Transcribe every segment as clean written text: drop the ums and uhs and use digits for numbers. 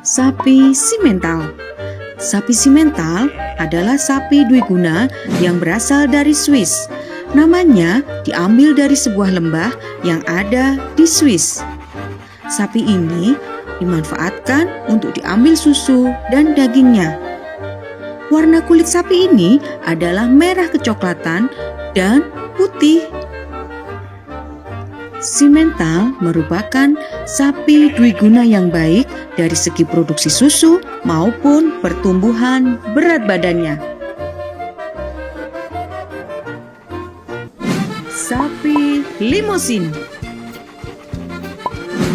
Sapi simental. Sapi simental adalah sapi dwiguna yang berasal dari Swiss. Namanya diambil dari sebuah lembah yang ada di Swiss. Sapi ini dimanfaatkan untuk diambil susu dan dagingnya. Warna kulit sapi ini adalah merah kecoklatan dan putih. Simental merupakan sapi dwiguna yang baik dari segi produksi susu maupun pertumbuhan berat badannya. Sapi limosin.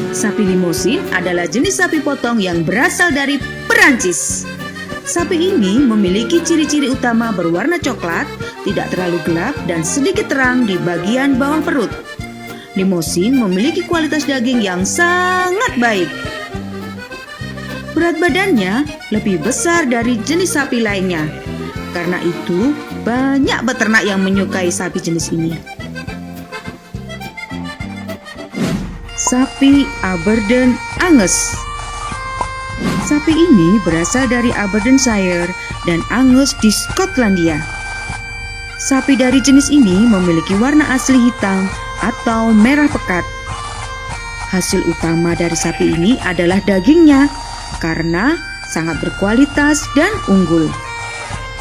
Sapi limosin adalah jenis sapi potong yang berasal dari Perancis. Sapi ini memiliki ciri-ciri utama berwarna coklat, tidak terlalu gelap dan sedikit terang di bagian bawah perut. Limosin memiliki kualitas daging yang sangat baik. Berat badannya lebih besar dari jenis sapi lainnya. Karena itu, banyak peternak yang menyukai sapi jenis ini. Sapi Aberdeen Angus. Sapi ini berasal dari Aberdeenshire dan Angus di Skotlandia. Sapi dari jenis ini memiliki warna asli hitam atau merah pekat. Hasil utama dari sapi ini adalah dagingnya karena sangat berkualitas dan unggul.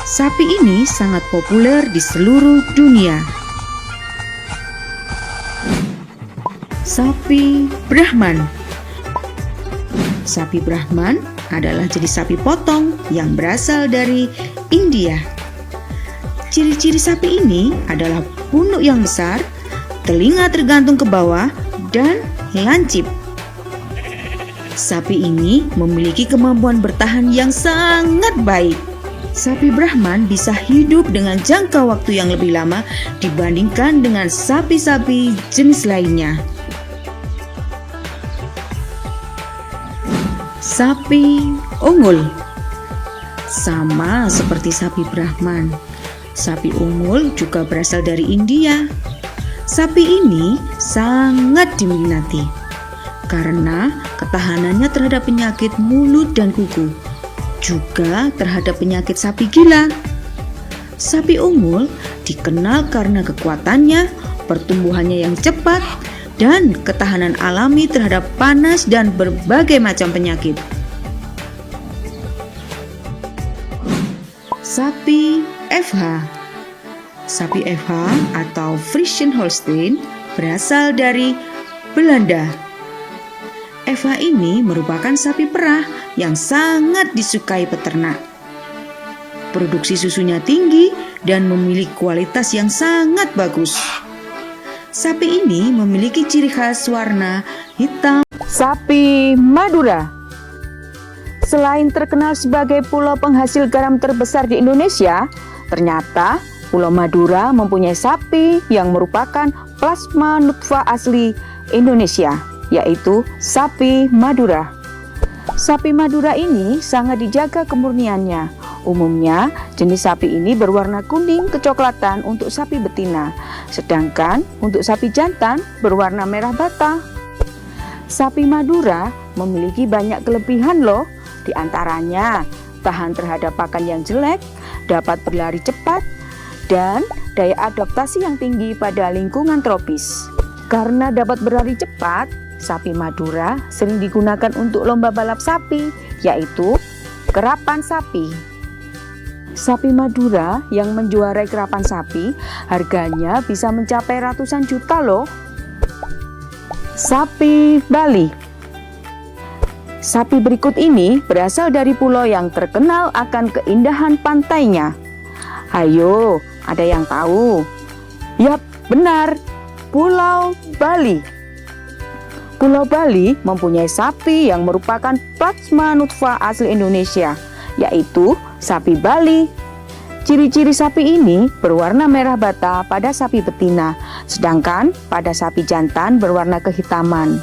Sapi ini sangat populer di seluruh dunia. Sapi Brahman. Sapi Brahman adalah jenis sapi potong yang berasal dari India. Ciri-ciri sapi ini adalah punuk yang besar, telinga tergantung ke bawah, dan lancip. Sapi ini memiliki kemampuan bertahan yang sangat baik. Sapi Brahman bisa hidup dengan jangka waktu yang lebih lama dibandingkan dengan sapi-sapi jenis lainnya. Sapi unggul. Sama seperti sapi Brahman, sapi unggul juga berasal dari India. Sapi ini sangat diminati karena ketahanannya terhadap penyakit mulut dan kuku, juga terhadap penyakit sapi gila. Sapi unggul dikenal karena kekuatannya, pertumbuhannya yang cepat, dan ketahanan alami terhadap panas dan berbagai macam penyakit. Sapi FH. Sapi FH atau Friesian Holstein berasal dari Belanda. FH ini merupakan sapi perah yang sangat disukai peternak. Produksi susunya tinggi dan memiliki kualitas yang sangat bagus. Sapi ini memiliki ciri khas warna hitam. Sapi Madura. Selain terkenal sebagai pulau penghasil garam terbesar di Indonesia, ternyata Pulau Madura mempunyai sapi yang merupakan plasma nutfah asli Indonesia, yaitu sapi Madura. Sapi Madura ini sangat dijaga kemurniannya. Umumnya, jenis sapi ini berwarna kuning kecoklatan untuk sapi betina, sedangkan untuk sapi jantan berwarna merah bata. Sapi Madura memiliki banyak kelebihan loh, di antaranya tahan terhadap pakan yang jelek, dapat berlari cepat, dan daya adaptasi yang tinggi pada lingkungan tropis. Karena dapat berlari cepat, sapi Madura sering digunakan untuk lomba balap sapi, yaitu kerapan sapi. Sapi Madura yang menjuarai kerapan sapi harganya bisa mencapai ratusan juta loh. Sapi Bali. Sapi berikut ini berasal dari pulau yang terkenal akan keindahan pantainya. Ayo, ada yang tahu? Yap, benar, Pulau Bali. Pulau Bali mempunyai sapi yang merupakan plasma nutfah asli Indonesia, yaitu sapi Bali. Ciri-ciri sapi ini berwarna merah bata pada sapi betina, sedangkan pada sapi jantan berwarna kehitaman.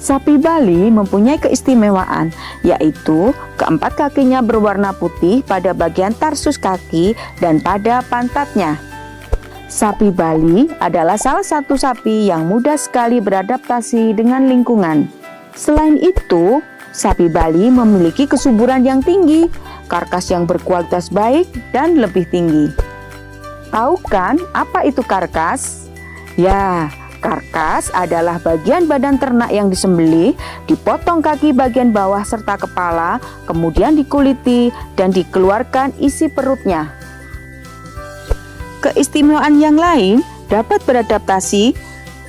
Sapi Bali mempunyai keistimewaan, yaitu keempat kakinya berwarna putih pada bagian tarsus kaki dan pada pantatnya. Sapi Bali adalah salah satu sapi yang mudah sekali beradaptasi dengan lingkungan. Selain itu, sapi Bali memiliki kesuburan yang tinggi, karkas yang berkualitas baik dan lebih tinggi. Tahu kan apa itu karkas? Ya, karkas adalah bagian badan ternak yang disembelih, dipotong kaki bagian bawah serta kepala, kemudian dikuliti dan dikeluarkan isi perutnya. Keistimewaan yang lain dapat beradaptasi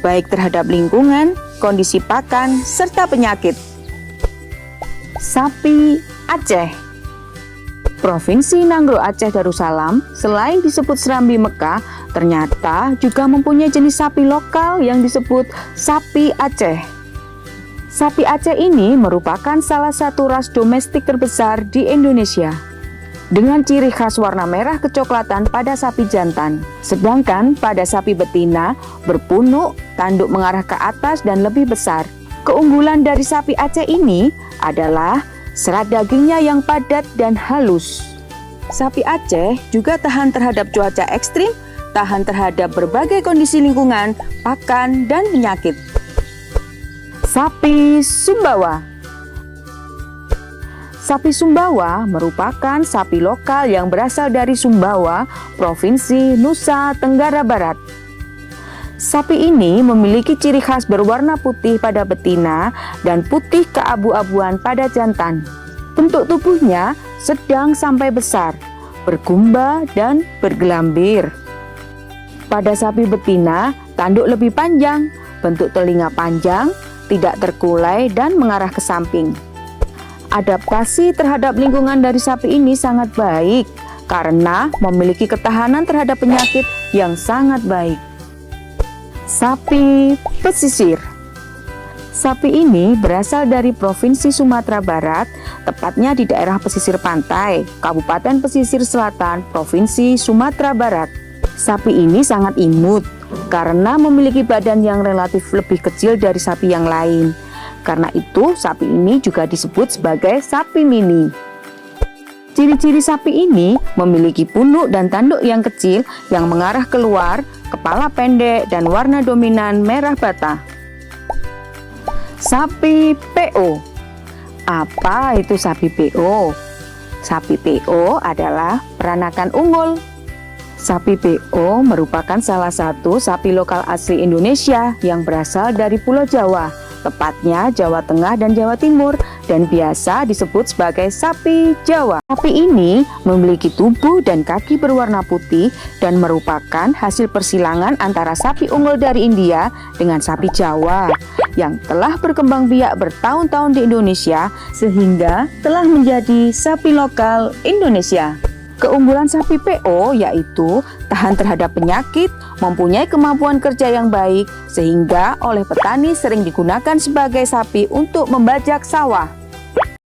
baik terhadap lingkungan, kondisi pakan, serta penyakit. Sapi Aceh. Provinsi Nanggro Aceh Darussalam selain disebut Serambi Mekah, ternyata juga mempunyai jenis sapi lokal yang disebut sapi Aceh. Sapi Aceh ini merupakan salah satu ras domestik terbesar di Indonesia, dengan ciri khas warna merah kecoklatan pada sapi jantan. Sedangkan pada sapi betina berpunuk, tanduk mengarah ke atas dan lebih besar. Keunggulan dari sapi Aceh ini adalah serat dagingnya yang padat dan halus. Sapi Aceh juga tahan terhadap cuaca ekstrim, tahan terhadap berbagai kondisi lingkungan, pakan, dan penyakit. Sapi Sumbawa. Sapi Sumbawa merupakan sapi lokal yang berasal dari Sumbawa, Provinsi Nusa Tenggara Barat. Sapi ini memiliki ciri khas berwarna putih pada betina dan putih keabu-abuan pada jantan. Bentuk tubuhnya sedang sampai besar, bergumba dan bergelambir. Pada sapi betina, tanduk lebih panjang, bentuk telinga panjang, tidak terkulai dan mengarah ke samping. Adaptasi terhadap lingkungan dari sapi ini sangat baik karena memiliki ketahanan terhadap penyakit yang sangat baik. Sapi pesisir. Sapi ini berasal dari Provinsi Sumatera Barat, tepatnya di daerah pesisir pantai, Kabupaten Pesisir Selatan, Provinsi Sumatera Barat. Sapi ini sangat imut karena memiliki badan yang relatif lebih kecil dari sapi yang lain. Karena itu, sapi ini juga disebut sebagai sapi mini. Ciri-ciri sapi ini memiliki punuk dan tanduk yang kecil yang mengarah keluar, kepala pendek, dan warna dominan merah bata. Sapi PO. Apa itu sapi PO? Sapi PO adalah peranakan unggul. Sapi PO merupakan salah satu sapi lokal asli Indonesia yang berasal dari Pulau Jawa, tepatnya Jawa Tengah dan Jawa Timur, dan biasa disebut sebagai sapi Jawa. Sapi ini memiliki tubuh dan kaki berwarna putih dan merupakan hasil persilangan antara sapi unggul dari India dengan sapi Jawa yang telah berkembang biak bertahun-tahun di Indonesia sehingga telah menjadi sapi lokal Indonesia. Keunggulan sapi PO yaitu tahan terhadap penyakit, mempunyai kemampuan kerja yang baik, sehingga oleh petani sering digunakan sebagai sapi untuk membajak sawah.